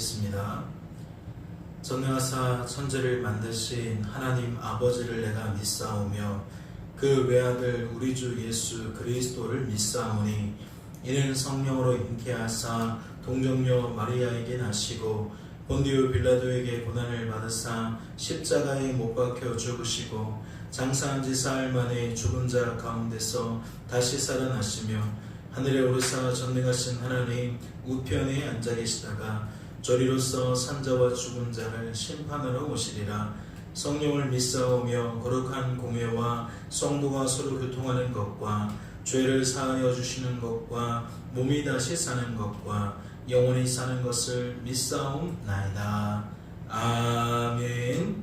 기도하겠습니다. 전능하사 천지를 만드신 하나님 아버지를 내가 믿사오며 그 외아들 우리 주 예수 그리스도를 믿사오니 이는 성령으로 잉태하사 동정녀 마리아에게 나시고 본디오 빌라도에게 고난을 받으사 십자가에 못 박혀 죽으시고 장사한 지 사흘 만에 죽은 자 가운데서 다시 살아나시며 하늘에 오르사 전능하신 하나님 우편에 앉아 계시다가 저리로서 산자와 죽은 자를 심판하러 오시리라. 성령을 믿사오며 거룩한 공회와 성도가 서로 교통하는 것과 죄를 사하여 주시는 것과 몸이 다시 사는 것과 영원히 사는 것을 믿사옵나이다. 아멘.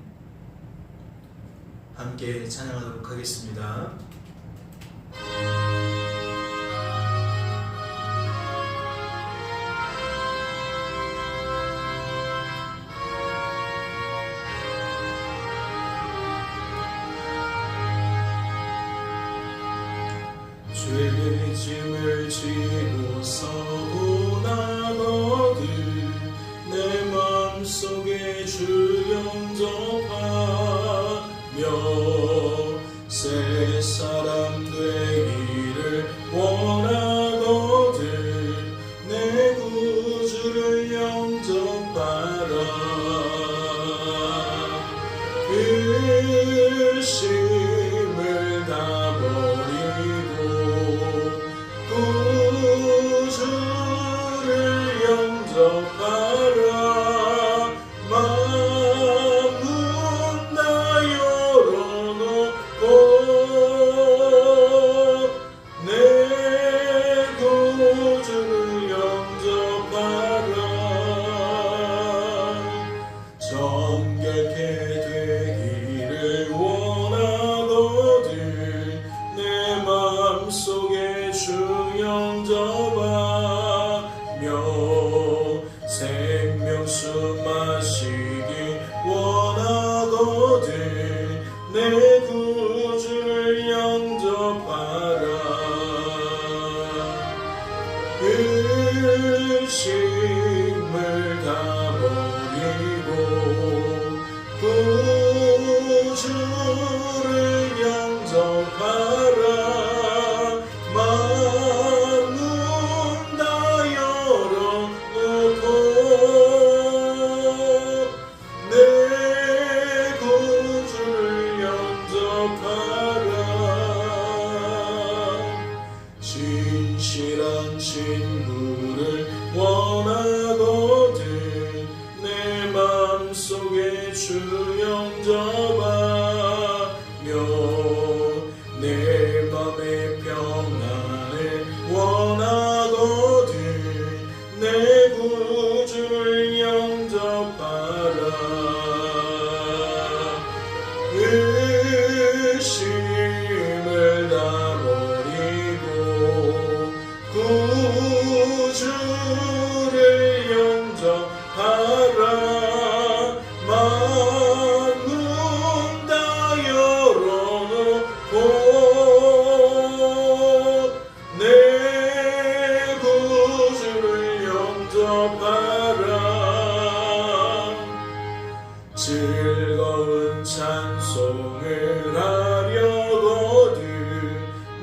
함께 찬양하도록 하겠습니다. 죄의 짐을 지고 서운하거든 내 맘속에 주 영접하며 새 사람 되기를 원하거든 내 구주를 영접하라. 의심을 다 버리고 구주를 영접하라. 마음 다 열어놓고 내 구주를 영접하라. 정결케 되기를 원하거든 내 마음속에 주 영접하며 생명수 마시기 원하거든 내 구주를 영접하라. 의심을 다 버리고 구주를 영접하라. 마음 다 열어놓고 내 구주를 영접하라. 진실한 친구를 원하거든 내 맘속에 주 영접하며 내 맘의 평안을 원하거든 내 구주를 영접하라. 의심을 다 버리고 구주를 영접하라. 마음 다 열어놓고 내 구주를 영접하라. 즐거운 찬송을 하려거든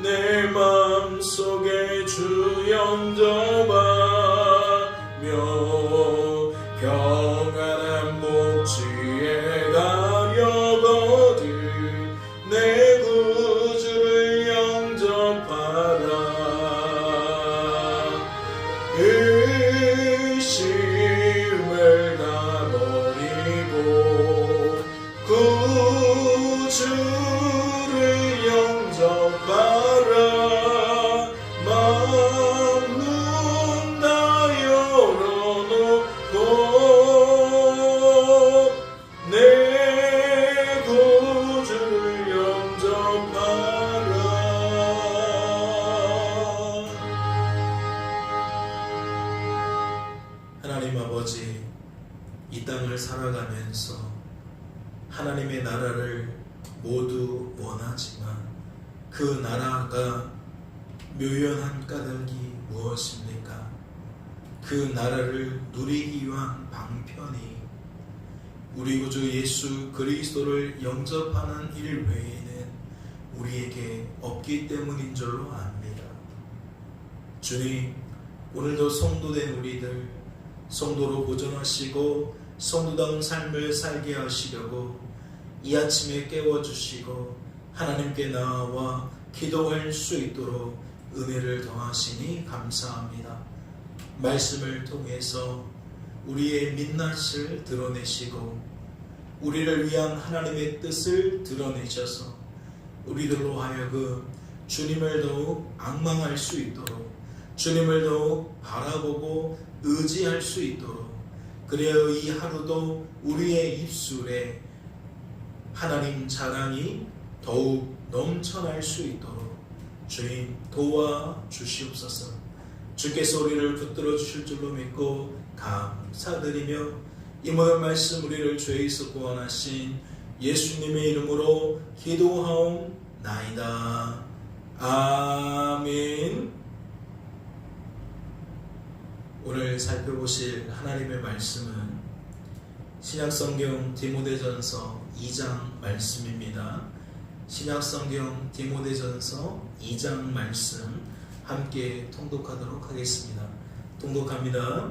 내 맘속에 주 영접하며 평안한 목지에 가려거든 내 구주를 영접하라. 의심을 다 버리고 구주를 영접하라. 마음 다 열어놓고 내 구주를 영접하라. 하나님 아버지, 이 땅을 살아가면서 하나님의 나라를 모두 원하지만 그 나라가 묘연한 까닭이 무엇입니까? 그 나라를 누리기 위한 방편이 우리 구주 예수 그리스도를 영접하는 일 외에는 우리에게 없기 때문인 줄로 압니다. 주님, 오늘도 성도된 우리들 성도로 보존하시고 성도다운 삶을 살게 하시려고 이 아침에 깨워주시고 하나님께 나아와 기도할 수 있도록 은혜를 더하시니 감사합니다. 말씀을 통해서 우리의 민낯을 드러내시고 우리를 위한 하나님의 뜻을 드러내셔서 우리들로 하여금 주님을 더욱 앙망할 수 있도록 주님을 더욱 바라보고 의지할 수 있도록 그래야 이 하루도 우리의 입술에 하나님 자랑이 더욱 넘쳐날 수 있도록 주님 도와주시옵소서. 주께서 우리를 붙들어 주실 줄로 믿고 감사드리며 이 모든 말씀 우리를 죄에서 구원하신 예수님의 이름으로 기도하옵나이다. 아멘. 오늘 살펴보실 하나님의 말씀은 신약성경 디모데전서 2장 말씀입니다. 신약성경 디모데전서 2장 말씀 함께 통독하도록 하겠습니다. 통독합니다.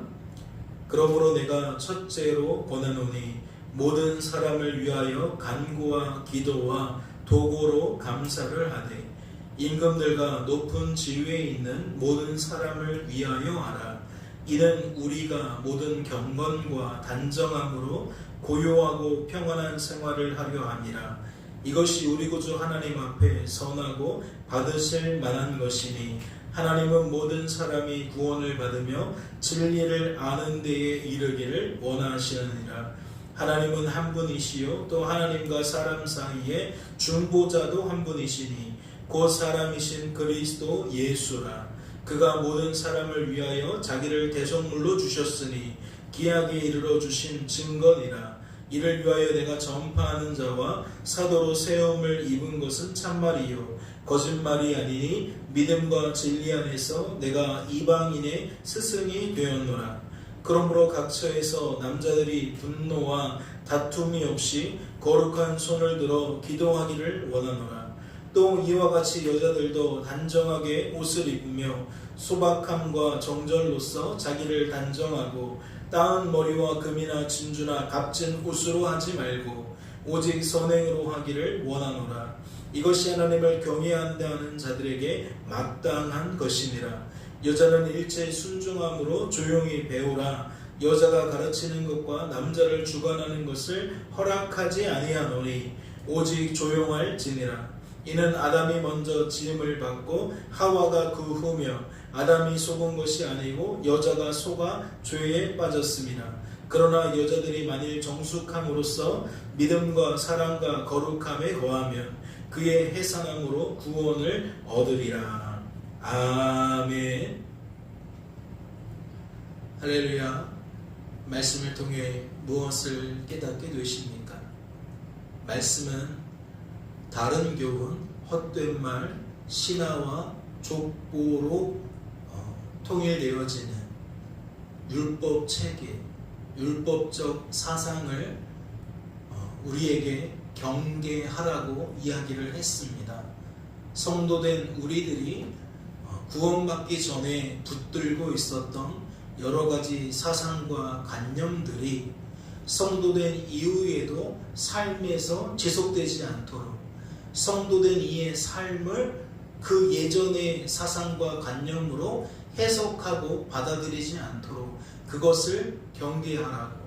그러므로 내가 첫째로 권하노니 모든 사람을 위하여 간구와 기도와 도고로 감사를 하되 임금들과 높은 지위에 있는 모든 사람을 위하여 하라. 이는 우리가 모든 경건과 단정함으로 고요하고 평안한 생활을 하려 함이라. 이것이 우리 구주 하나님 앞에 선하고 받으실 만한 것이니 하나님은 모든 사람이 구원을 받으며 진리를 아는 데에 이르기를 원하시느니라. 하나님은 한 분이시요 또 하나님과 사람 사이에 중보자도 한 분이시니 곧 사람이신 그리스도 예수라. 그가 모든 사람을 위하여 자기를 대속물로 주셨으니 기약에 이르러 주신 증거니라. 이를 위하여 내가 전파하는 자와 사도로 세움을 입은 것은 참말이요 거짓말이 아니니 믿음과 진리 안에서 내가 이방인의 스승이 되었노라. 그러므로 각처에서 남자들이 분노와 다툼이 없이 거룩한 손을 들어 기도하기를 원하노라. 또 이와 같이 여자들도 단정하게 옷을 입으며 소박함과 정절로서 자기를 단정하고 따은 머리와 금이나 진주나 값진 옷으로 하지 말고 오직 선행으로 하기를 원하노라. 이것이 하나님을 경외한다는 자들에게 마땅한 것이니라. 여자는 일체 순종함으로 조용히 배우라. 여자가 가르치는 것과 남자를 주관하는 것을 허락하지 아니하노니 오직 조용할지니라. 이는 아담이 먼저 지음을 받고 하와가 그 후며 아담이 속은 것이 아니고 여자가 속아 죄에 빠졌습니다. 그러나 여자들이 만일 정숙함으로써 믿음과 사랑과 거룩함에 거하면 그의 해산함으로 구원을 얻으리라. 아멘. 할렐루야. 말씀을 통해 무엇을 깨닫게 되십니까? 말씀은 다른 교훈, 헛된 말, 신화와 족보로 통일되어지는 율법 체계, 율법적 사상을 우리에게 경계하라고 이야기를 했습니다. 성도된 우리들이 구원받기 전에 붙들고 있었던 여러 가지 사상과 관념들이 성도된 이후에도 삶에서 지속되지 않도록 성도된 이의 삶을 그 예전의 사상과 관념으로 해석하고 받아들이지 않도록 그것을 경계하라고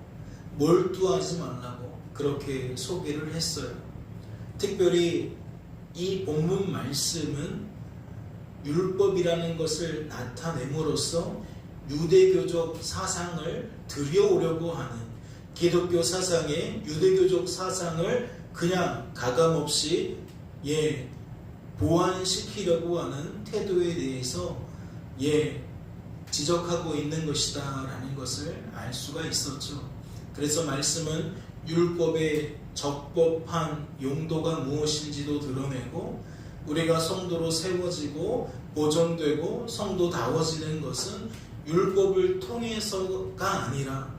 몰두하지 말라고 그렇게 소개를 했어요. 특별히 이 본문 말씀은 율법이라는 것을 나타냄으로써 유대교적 사상을 들여오려고 하는 기독교 사상의 유대교적 사상을 그냥 가감없이 보완시키려고 하는 태도에 대해서 지적하고 있는 것이다 라는 것을 알 수가 있었죠. 그래서 말씀은 율법의 적법한 용도가 무엇인지도 드러내고 우리가 성도로 세워지고 보존되고 성도다워지는 것은 율법을 통해서가 아니라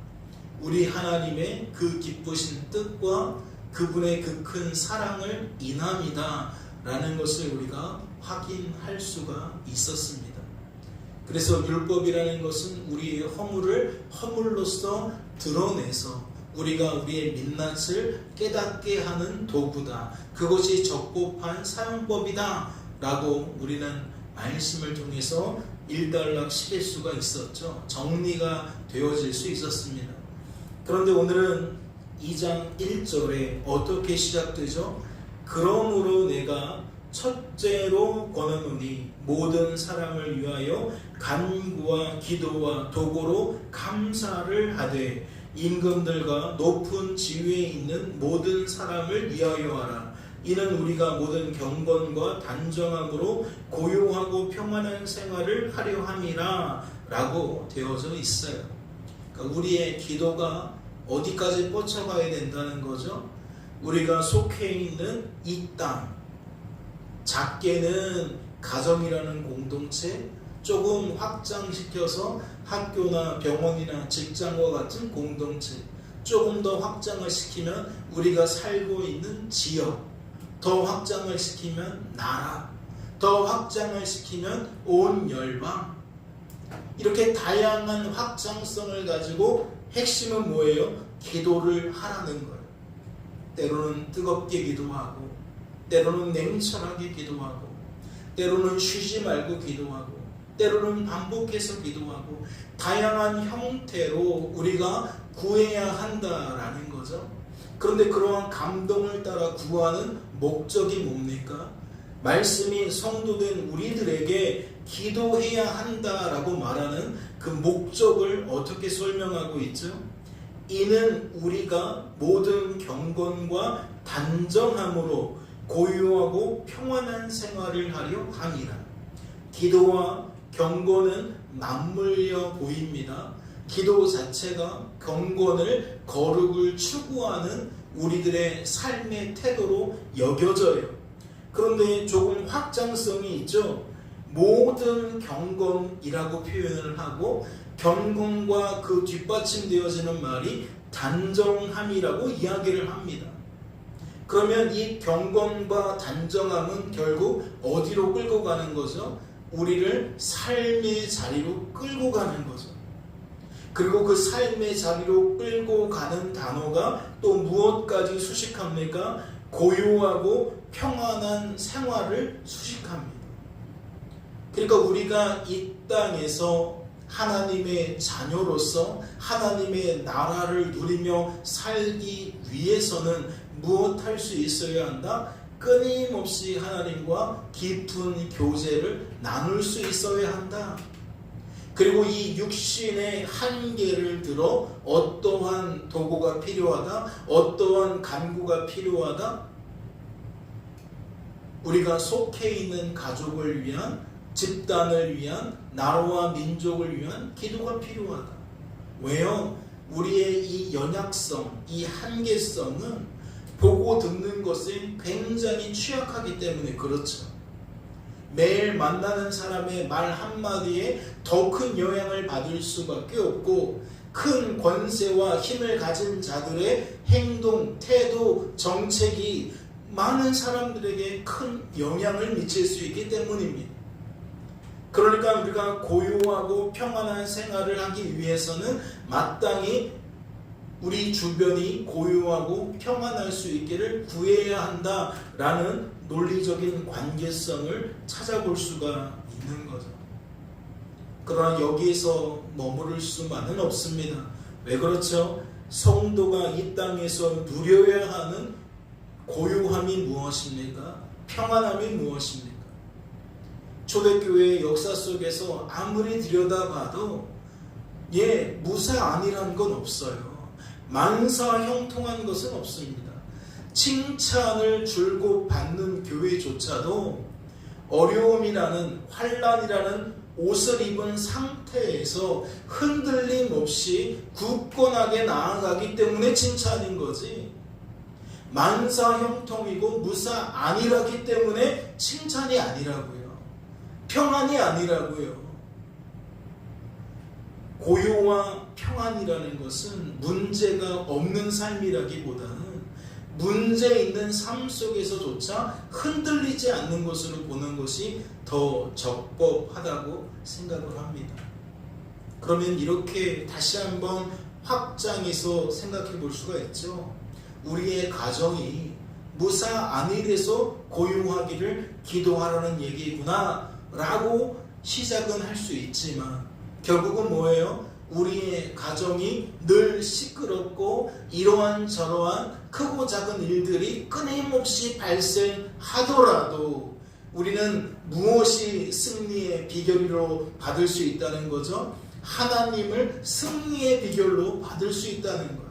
우리 하나님의 그 기쁘신 뜻과 그분의 그 큰 사랑을 인함이다 라는 것을 우리가 확인할 수가 있었습니다. 그래서 율법이라는 것은 우리의 허물을 허물로서 드러내서 우리가 우리의 민낯을 깨닫게 하는 도구다. 그것이 적법한 사용법이다 라고 우리는 말씀을 통해서 일단락시킬 수가 있었죠. 정리가 되어질 수 있었습니다. 그런데 오늘은 2장 1절에 어떻게 시작되죠? 그러므로 내가 첫째로 권하노니 모든 사람을 위하여 간구와 기도와 도고로 감사를 하되 임금들과 높은 지위에 있는 모든 사람을 위하여 하라. 이는 우리가 모든 경건과 단정함으로 고요하고 평안한 생활을 하려 함이라 라고 되어져 있어요. 그러니까 우리의 기도가 어디까지 뻗쳐가야 된다는 거죠? 우리가 속해 있는 이 땅, 작게는 가정이라는 공동체, 조금 확장시켜서 학교나 병원이나 직장과 같은 공동체, 조금 더 확장을 시키면 우리가 살고 있는 지역, 더 확장을 시키면 나라, 더 확장을 시키면 온 열방, 이렇게 다양한 확장성을 가지고 핵심은 뭐예요? 기도를 하라는 거예요. 때로는 뜨겁게 기도하고, 때로는 냉철하게 기도하고, 때로는 쉬지 말고 기도하고, 때로는 반복해서 기도하고, 다양한 형태로 우리가 구해야 한다라는 거죠. 그런데 그러한 감동을 따라 구하는 목적이 뭡니까? 말씀이 성도된 우리들에게 기도해야 한다라고 말하는 그 목적을 어떻게 설명하고 있죠? 이는 우리가 모든 경건과 단정함으로 고요하고 평안한 생활을 하려 함이라. 기도와 경건은 맞물려 보입니다. 기도 자체가 경건을 거룩을 추구하는 우리들의 삶의 태도로 여겨져요. 그런데 조금 확장성이 있죠. 모든 경건이라고 표현을 하고 경건과 그 뒷받침되어지는 말이 단정함이라고 이야기를 합니다. 그러면 이 경건과 단정함은 결국 어디로 끌고 가는 거죠? 우리를 삶의 자리로 끌고 가는 거죠. 그리고 그 삶의 자리로 끌고 가는 단어가 또 무엇까지 수식합니까? 고요하고 평안한 생활을 수식합니다. 그러니까 우리가 이 땅에서 하나님의 자녀로서 하나님의 나라를 누리며 살기 위해서는 무엇할 수 있어야 한다? 끊임없이 하나님과 깊은 교제를 나눌 수 있어야 한다. 그리고 이 육신의 한계를 들어 어떠한 도구가 필요하다, 어떠한 간구가 필요하다, 우리가 속해 있는 가족을 위한, 집단을 위한, 나라와 민족을 위한 기도가 필요하다. 왜요? 우리의 이 연약성, 이 한계성은 보고 듣는 것에 굉장히 취약하기 때문에 그렇죠. 매일 만나는 사람의 말 한마디에 더 큰 영향을 받을 수밖에 없고, 큰 권세와 힘을 가진 자들의 행동, 태도, 정책이 많은 사람들에게 큰 영향을 미칠 수 있기 때문입니다. 그러니까 우리가 고요하고 평안한 생활을 하기 위해서는 마땅히 우리 주변이 고요하고 평안할 수 있기를 구해야 한다라는 논리적인 관계성을 찾아볼 수가 있는 거죠. 그러나 여기에서 머무를 수만은 없습니다. 왜 그렇죠? 성도가 이 땅에서 누려야 하는 고요함이 무엇입니까? 평안함이 무엇입니까? 초대교회의 역사 속에서 아무리 들여다봐도 무사 아니란 건 없어요. 만사 형통한 것은 없습니다. 칭찬을 줄곧 받는 교회조차도 어려움이라는, 환난이라는 옷을 입은 상태에서 흔들림 없이 굳건하게 나아가기 때문에 칭찬인 거지, 만사 형통이고 무사 아니라기 때문에 칭찬이 아니라고요. 평안이 아니라고요. 고요와 평안이라는 것은 문제가 없는 삶이라기보다는 문제 있는 삶 속에서조차 흔들리지 않는 것으로 보는 것이 더 적법하다고 생각을 합니다. 그러면 이렇게 다시 한번 확장해서 생각해 볼 수가 있죠. 우리의 가정이 무사 안일해서 고요하기를 기도하라는 얘기구나 라고 시작은 할 수 있지만 결국은 뭐예요? 우리의 가정이 늘 시끄럽고 이러한 저러한 크고 작은 일들이 끊임없이 발생하더라도 우리는 무엇이 승리의 비결로 받을 수 있다는 거죠? 하나님을 승리의 비결로 받을 수 있다는 거예요.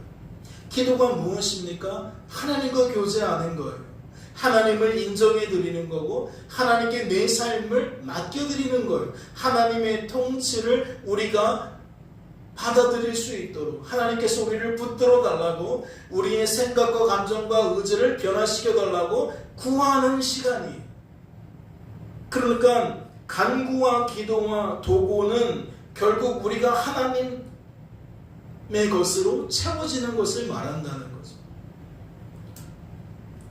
기도가 무엇입니까? 하나님과 교제하는 거예요. 하나님을 인정해 드리는 거고 하나님께 내 삶을 맡겨드리는 거예요. 하나님의 통치를 우리가 받아들일 수 있도록 하나님께서 우리를 붙들어 달라고 우리의 생각과 감정과 의지를 변화시켜 달라고 구하는 시간이에요. 그러니까 간구와 기도와 도고는 결국 우리가 하나님의 것으로 채워지는 것을 말한다는 거죠.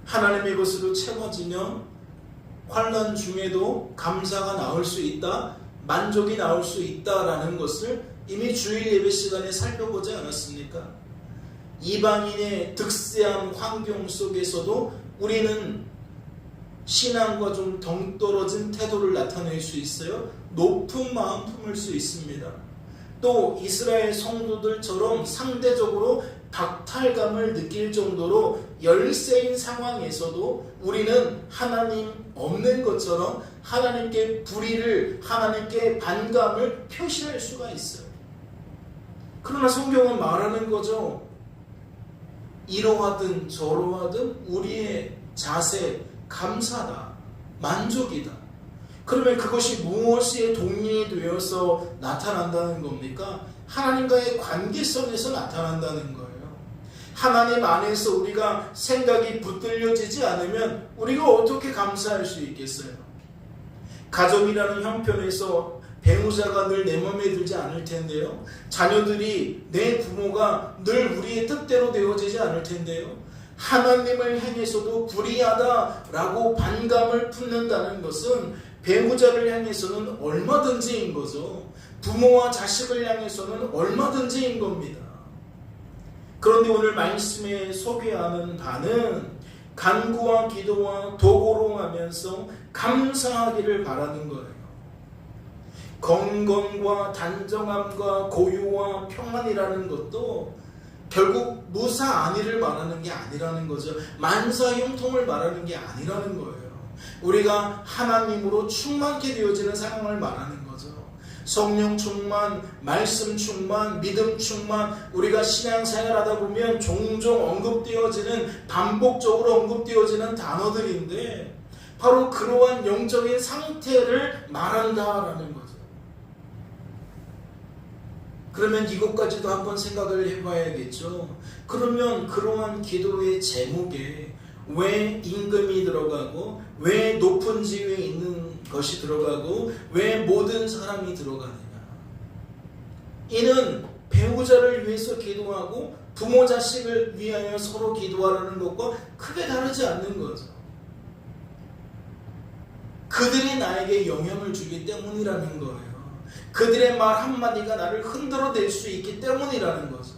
하나님의 것으로 채워지면 환난 중에도 감사가 나올 수 있다, 만족이 나올 수 있다라는 것을 이미 주일 예배 시간에 살펴보지 않았습니까? 이방인의 득세한 환경 속에서도 우리는 신앙과 좀 동떨어진 태도를 나타낼 수 있어요. 높은 마음 품을 수 있습니다. 또 이스라엘 성도들처럼 상대적으로 박탈감을 느낄 정도로 열세인 상황에서도 우리는 하나님 없는 것처럼 하나님께 불의를, 하나님께 반감을 표시할 수가 있어요. 그러나 성경은 말하는 거죠. 이러하든 저러하든 우리의 자세, 감사다, 만족이다. 그러면 그것이 무엇에 동의이 되어서 나타난다는 겁니까? 하나님과의 관계성에서 나타난다는 거예요. 하나님 안에서 우리가 생각이 붙들려지지 않으면 우리가 어떻게 감사할 수 있겠어요? 가정이라는 형편에서 배우자가 늘 내 마음에 들지 않을 텐데요. 자녀들이 내 부모가 늘 우리의 뜻대로 되어지지 않을 텐데요. 하나님을 향해서도 불의하다라고 반감을 품는다는 것은 배우자를 향해서는 얼마든지인 거죠. 부모와 자식을 향해서는 얼마든지인 겁니다. 그런데 오늘 말씀에 소개하는 바는 간구와 기도와 도고로 하면서 감사하기를 바라는 거예요. 건강과 단정함과 고요와 평안이라는 것도 결국 무사 안위를 말하는 게 아니라는 거죠. 만사 형통을 말하는 게 아니라는 거예요. 우리가 하나님으로 충만케 되어지는 상황을 말하는 거죠. 성령 충만, 말씀 충만, 믿음 충만, 우리가 신앙생활 하다 보면 종종 언급되어지는, 반복적으로 언급되어지는 단어들인데 바로 그러한 영적인 상태를 말한다라는 거죠. 그러면 이것까지도 한번 생각을 해봐야겠죠. 그러면 그러한 기도의 제목에 왜 임금이 들어가고 왜 높은 지위에 있는 것이 들어가고 왜 모든 사람이 들어가느냐? 이는 배우자를 위해서 기도하고 부모 자식을 위하여 서로 기도하라는 것과 크게 다르지 않는 거죠. 그들이 나에게 영향을 주기 때문이라는 거예요. 그들의 말 한마디가 나를 흔들어 낼 수 있기 때문이라는 거죠.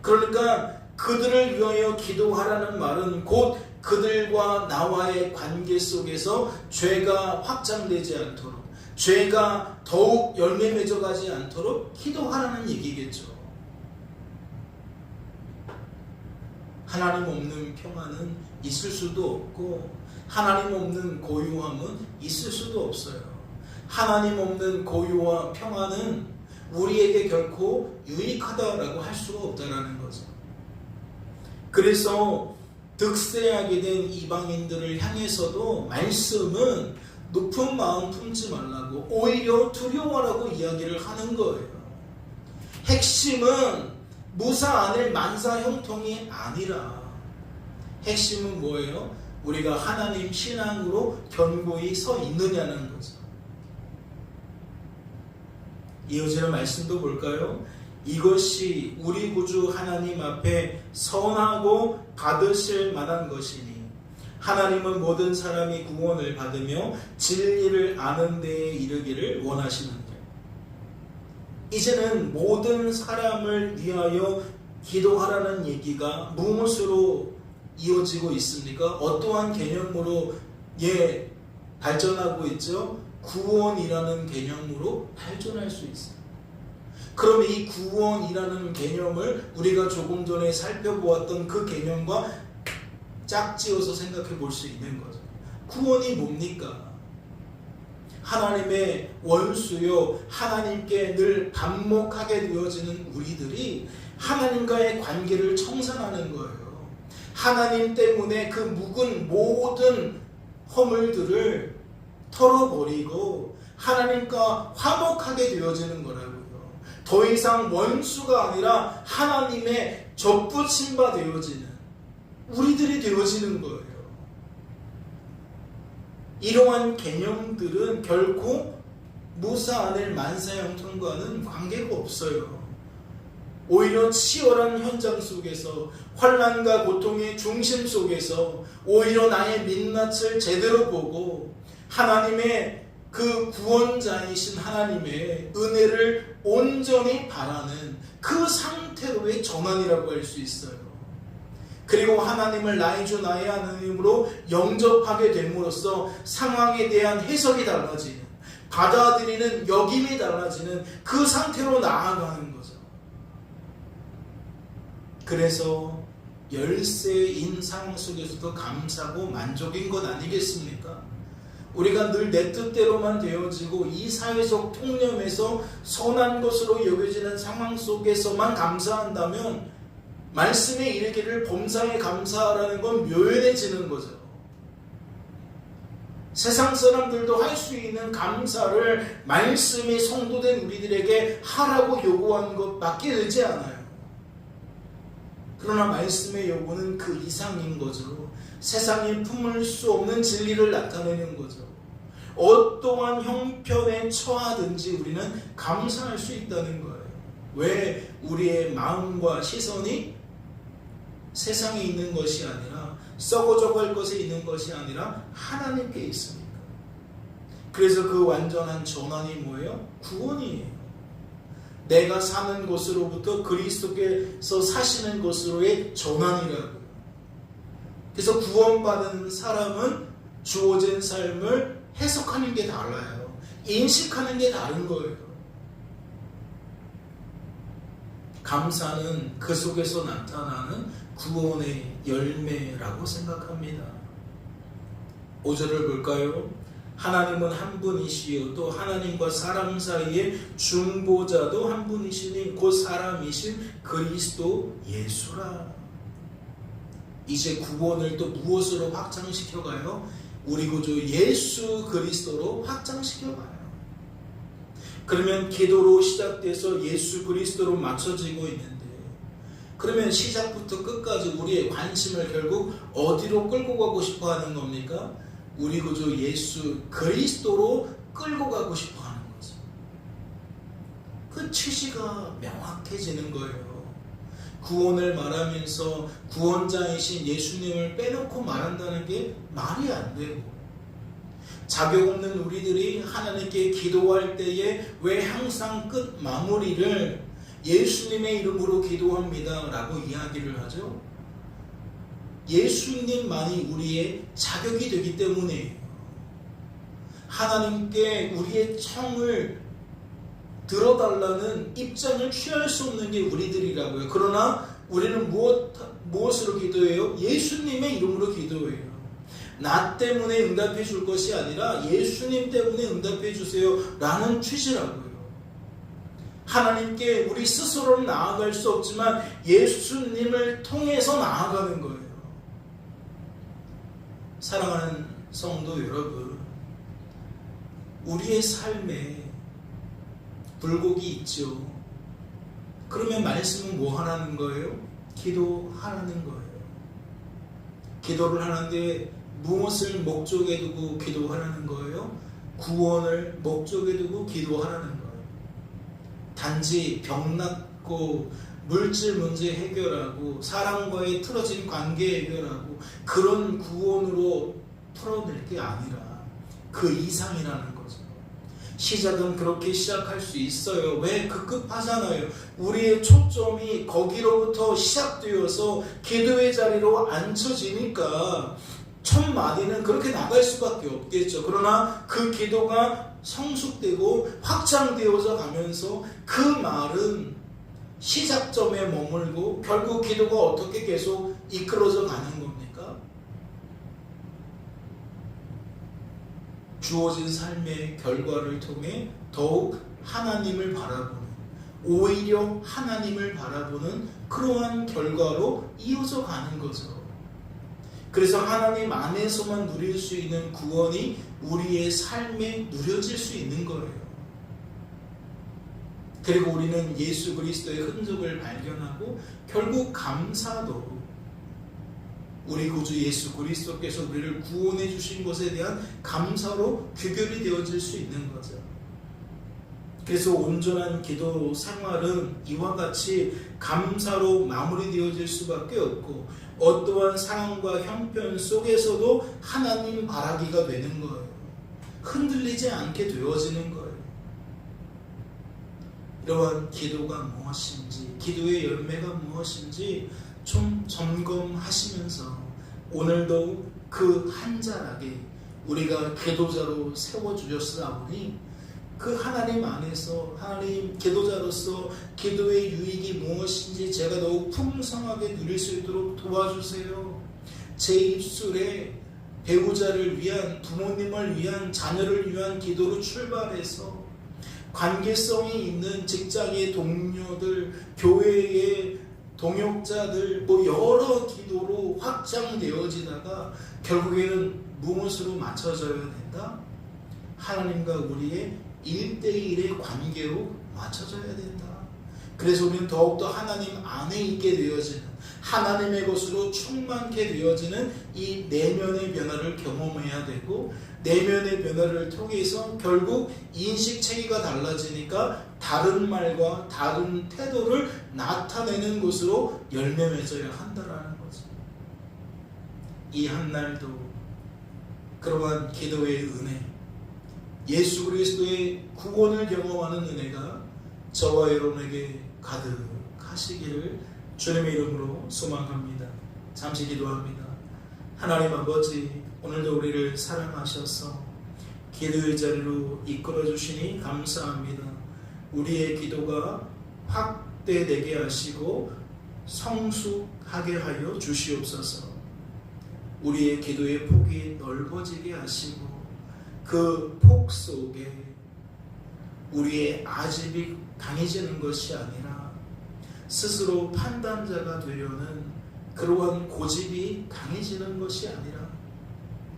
그러니까 그들을 위하여 기도하라는 말은 곧 그들과 나와의 관계 속에서 죄가 확장되지 않도록, 죄가 더욱 열매 맺어가지 않도록 기도하라는 얘기겠죠. 하나님 없는 평안은 있을 수도 없고 하나님 없는 고요함은 있을 수도 없어요. 하나님 없는 고요와 평안은 우리에게 결코 유익하다라고 할 수가 없다라는 거죠. 그래서 득세하게 된 이방인들을 향해서도 말씀은 높은 마음 품지 말라고, 오히려 두려워하라고 이야기를 하는 거예요. 핵심은 무사 안일 만사 형통이 아니라 핵심은 뭐예요? 우리가 하나님 신앙으로 견고히 서 있느냐는 거죠. 이어지는 말씀도 볼까요? 이것이 우리 구주 하나님 앞에 선하고 받으실 만한 것이니 하나님은 모든 사람이 구원을 받으며 진리를 아는 데에 이르기를 원하시는데, 이제는 모든 사람을 위하여 기도하라는 얘기가 무엇으로 이어지고 있습니까? 어떠한 개념으로 발전하고 있죠? 구원이라는 개념으로 발전할 수 있어요. 그럼 이 구원이라는 개념을 우리가 조금 전에 살펴보았던 그 개념과 짝지어서 생각해 볼 수 있는 거죠. 구원이 뭡니까? 하나님의 원수요, 하나님께 늘 반목하게 되어지는 우리들이 하나님과의 관계를 청산하는 거예요. 하나님 때문에 그 묵은 모든 허물들을 털어버리고 하나님과 화목하게 되어지는 거라고요. 더 이상 원수가 아니라 하나님의 접붙임 바 되어지는 우리들이 되어지는 거예요. 이러한 개념들은 결코 무사 안을 만사형통과는 관계가 없어요. 오히려 치열한 현장 속에서, 환난과 고통의 중심 속에서 오히려 나의 민낯을 제대로 보고 하나님의 그 구원자이신 하나님의 은혜를 온전히 바라는 그 상태로의 전환이라고 할 수 있어요. 그리고 하나님을 나의 주 나의 하나님으로 영접하게 됨으로써 상황에 대한 해석이 달라지는, 받아들이는 여김이 달라지는 그 상태로 나아가는 거죠. 그래서 열세인 상황 속에서도 감사하고 만족인 것 아니겠습니까? 우리가 늘 내 뜻대로만 되어지고 이 사회적 통념에서 선한 것으로 여겨지는 상황 속에서만 감사한다면 말씀에 이르기를 범사에 감사하라는 건 묘연해지는 거죠. 세상 사람들도 할 수 있는 감사를 말씀이 성도된 우리들에게 하라고 요구하는 것밖에 되지 않아요. 그러나 말씀의 요구는 그 이상인 거죠. 세상이 품을 수 없는 진리를 나타내는 거죠. 어떠한 형편에 처하든지 우리는 감사할 수 있다는 거예요. 왜 우리의 마음과 시선이 세상에 있는 것이 아니라, 썩어져갈 것에 있는 것이 아니라 하나님께 있습니까? 그래서 그 완전한 전환이 뭐예요? 구원이에요. 내가 사는 것으로부터 그리스도께서 사시는 것으로의 전환이라고요. 그래서 구원받은 사람은 주어진 삶을 해석하는 게 달라요. 인식하는 게 다른 거예요. 감사는 그 속에서 나타나는 구원의 열매라고 생각합니다. 5절을 볼까요? 하나님은 한 분이시요 또 하나님과 사람 사이의 중보자도 한 분이시니 곧 사람이신 그리스도 예수라. 이제 구원을 또 무엇으로 확장시켜가요? 우리 구주 예수 그리스도로 확장시켜가요. 그러면 기도로 시작돼서 예수 그리스도로 맞춰지고 있는데, 그러면 시작부터 끝까지 우리의 관심을 결국 어디로 끌고 가고 싶어 하는 겁니까? 우리 구주 예수 그리스도로 끌고 가고 싶어 하는 거죠. 그 취지가 명확해지는 거예요. 구원을 말하면서 구원자이신 예수님을 빼놓고 말한다는 게 말이 안 되고, 자격 없는 우리들이 하나님께 기도할 때에 왜 항상 끝 마무리를 예수님의 이름으로 기도합니다 라고 이야기를 하죠? 예수님만이 우리의 자격이 되기 때문에 하나님께 우리의 청을 들어달라는 입장을 취할 수 없는 게 우리들이라고요. 그러나 우리는 무엇으로 기도해요? 예수님의 이름으로 기도해요. 나 때문에 응답해 줄 것이 아니라 예수님 때문에 응답해 주세요 라는 취지라고요. 하나님께 우리 스스로는 나아갈 수 없지만 예수님을 통해서 나아가는 거예요. 사랑하는 성도 여러분, 우리의 삶에 불곡이 있죠. 그러면 말씀은 뭐 하라는 거예요? 기도하라는 거예요. 기도를 하는데 무엇을 목적에 두고 기도하라는 거예요? 구원을 목적에 두고 기도하라는 거예요. 단지 병 낫고 물질 문제 해결하고 사람과의 틀어진 관계 해결하고 그런 구원으로 풀어낼 게 아니라 그 이상이라는 거죠. 시작은 그렇게 시작할 수 있어요. 왜? 급급하잖아요. 우리의 초점이 거기로부터 시작되어서 기도의 자리로 앉혀지니까 첫 마디는 그렇게 나갈 수밖에 없겠죠. 그러나 그 기도가 성숙되고 확장되어져 가면서 그 말은 시작점에 머물고 결국 기도가 어떻게 계속 이끌어져 가는 겁니까? 주어진 삶의 결과를 통해 더욱 하나님을 바라보는, 오히려 하나님을 바라보는 그러한 결과로 이어져 가는 거죠. 그래서 하나님 안에서만 누릴 수 있는 구원이 우리의 삶에 누려질 수 있는 거예요. 그리고 우리는 예수 그리스도의 흔적을 발견하고 결국 감사도 우리 구주 예수 그리스도께서 우리를 구원해 주신 것에 대한 감사로 귀결이 되어질 수 있는 거죠. 그래서 온전한 기도 생활은 이와 같이 감사로 마무리되어질 수밖에 없고 어떠한 상황과 형편 속에서도 하나님 바라기가 되는 거예요. 흔들리지 않게 되어지는 거예요. 이러한 기도가 무엇인지, 기도의 열매가 무엇인지 좀 점검하시면서 오늘도 그 한 자락에 우리가 기도자로 세워주셨사오니 그 하나님 안에서 하나님 기도자로서 기도의 유익이 무엇인지 제가 더욱 풍성하게 누릴 수 있도록 도와주세요. 제 입술에 배우자를 위한, 부모님을 위한, 자녀를 위한 기도로 출발해서 관계성이 있는 직장의 동료들, 교회의 동역자들, 여러 기도로 확장되어지다가 결국에는 무엇으로 맞춰져야 된다? 하나님과 우리의 1대1의 관계로 맞춰져야 된다. 그래서 우리는 더욱더 하나님 안에 있게 되어지는, 하나님의 것으로 충만케 되어지는 이 내면의 변화를 경험해야 되고, 내면의 변화를 통해서 결국 인식 체계가 달라지니까 다른 말과 다른 태도를 나타내는 것으로 열매 맺어야 한다라는 거죠. 이 한날도 그러한 기도의 은혜, 예수 그리스도의 구원을 경험하는 은혜가 저와 여러분에게 가득하시기를 주님의 이름으로 소망합니다. 잠시 기도합니다. 하나님 아버지, 오늘도 우리를 사랑하셔서 기도의 자리로 이끌어 주시니 감사합니다. 우리의 기도가 확대되게 하시고 성숙하게 하여 주시옵소서. 우리의 기도의 폭이 넓어지게 하시고 그 폭 속에 우리의 아집이 강해지는 것이 아니라 스스로 판단자가 되려는 그러한 고집이 강해지는 것이 아니라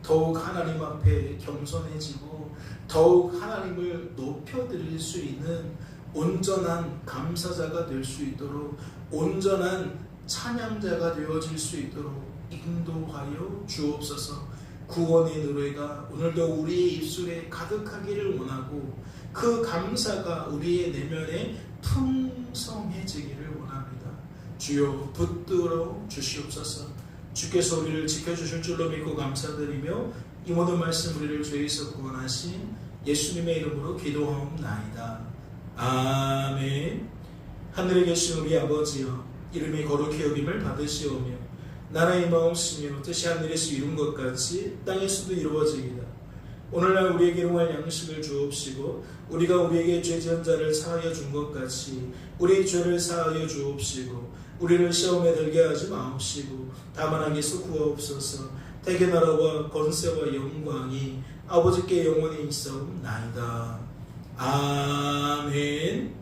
더욱 하나님 앞에 겸손해지고 더욱 하나님을 높여드릴 수 있는 온전한 감사자가 될 수 있도록, 온전한 찬양자가 되어질 수 있도록 인도하여 주옵소서. 구원의 노래가 오늘도 우리의 입술에 가득하기를 원하고 그 감사가 우리의 내면에 풍성해지기를 원합니다. 주여 붙들어 주시옵소서. 주께서 우리를 지켜주실 줄로 믿고 감사드리며 이 모든 말씀 우리를 죄에서 구원하신 예수님의 이름으로 기도하옵나이다. 아멘. 하늘에 계신 우리 아버지여, 이름이 거룩히 여김을 받으시오며 나라의 마음이시며 뜻이 하늘에서 이룬 것 같이 땅에서도 이루어지이다. 오늘날 우리에게 일용할 양식을 주옵시고 우리가 우리에게 죄 지은 자를 사하여 준 것 같이 우리의 죄를 사하여 주옵시고 우리를 시험에 들게 하지 마옵시고 다만 악에서 구하옵소서. 대개 나라와 권세와 영광이 아버지께 영원히 있사옵나이다. 아멘.